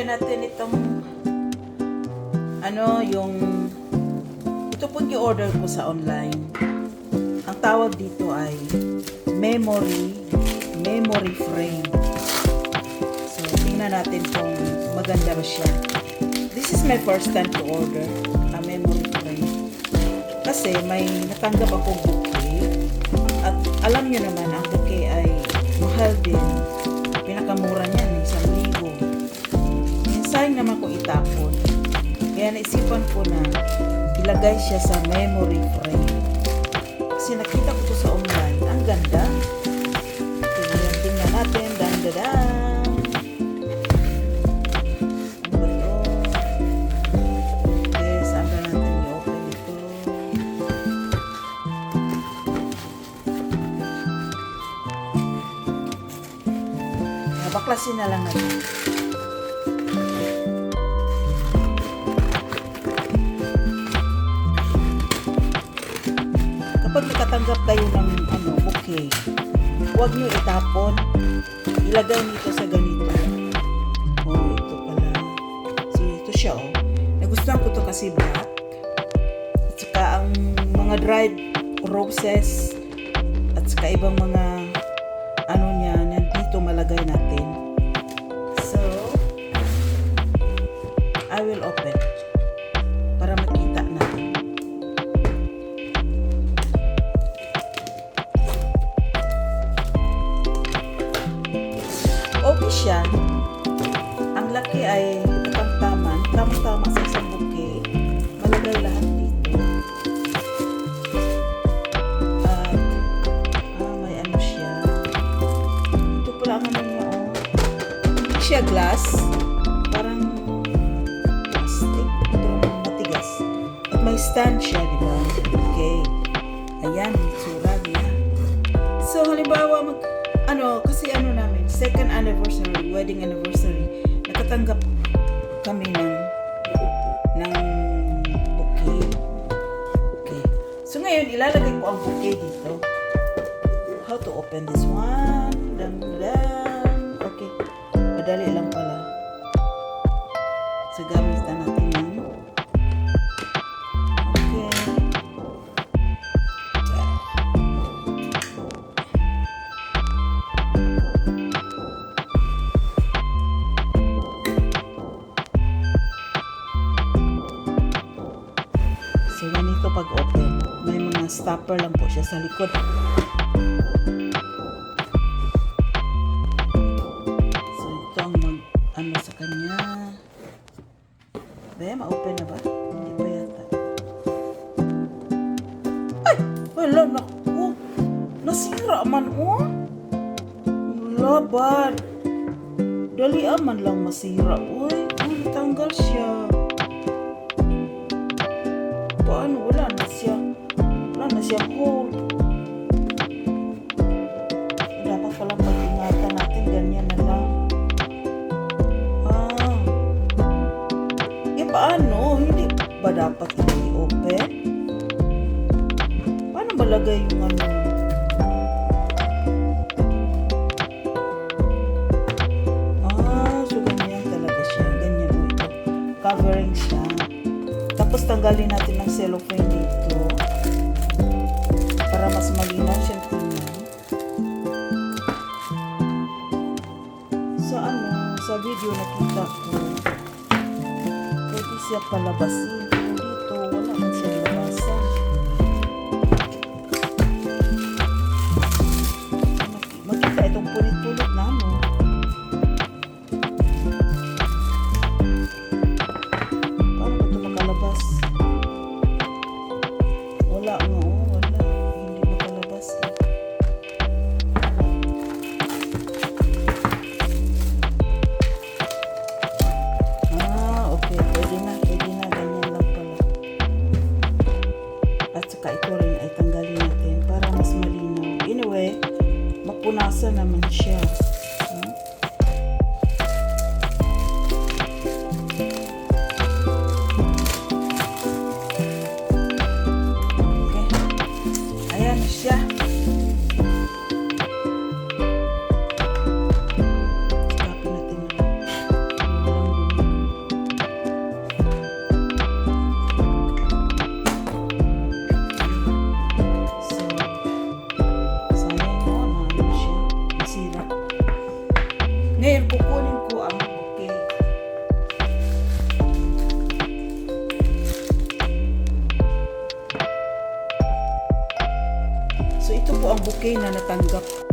i-open natin itong ito pong i-order ko sa online. Ang tawag dito ay memory frame. So, tingnan natin kung maganda ba siya. This is my first time to order a memory frame. Kasi may natanggap akong bouquet. At alam nyo naman, ang bouquet ay mahal din. Pinakamura niyan, 1,000. Sayang naman kung itapon. Kaya naisipan ko na ilagay siya sa memory frame. Kasi nakita ko ito sa online. Ang ganda. Tingnan natin. Dan-da-dan. Ano ba ito? Okay, saan ba natin i-open ito? Baklasin na lang natin. Kapag nakatanggap kayo ng bouquet, huwag nyo itapon. Ilagay nito sa ganito. Oh, ito pala. So, ito siya, oh. Nagustuhan ko to kasi black. At saka ang mga dried roses at saka ibang mga niya, nandito malagay natin. So, I will open para makita natin. Okay siya. Ang laki ay tamang-tama sa isang bouquet. Malagay lahat dito. At may siya. Ito pala ang niya, oh. Hindi siya glass. Parang plastic. Ito matigas. At may stand siya, di ba? Okay. Ayan, itsura niya. So, halimbawa, kasi namin, second anniversary, wedding anniversary, nakatanggap kami ng bouquet. Okay. So ngayon, ilalagay ko ang bouquet dito. How to open this one? Okay. Madali lang pala. So gamitan natin yan. So, ganito pag-open. May mga stopper lang po siya sa likod. So, ito ang sa kanya. Ma-open na ba? Hindi pa yata. Ay! Wala, naku! Nasira man, oh! Laban! Dali man lang masira. Uy, natanggal siya. Paano? Wala na siya hold. Dapat palang pag-ingatan natin, ganyan na lang. Paano? Hindi ba dapat i-open? Paano malagay yung so ganyan talaga siya. Ganyan mo ito. Covering siya. Tapos tanggalin natin ng cellophane dito para mas malinaw siyang tingnan. Sa video nakita ko pwede siya palabasin. Pero dito wala man siya labasan. Makita itong punit-punit na wala. Hindi makalabas. Okay. Pwede na. Ganyan lang pala. At saka ito rin ay tanggalin natin para mas malinaw. Anyway, mapunasan naman siya. Ngayon, kukunin ko ang bouquet. So, ito po ang bouquet na natanggap ko.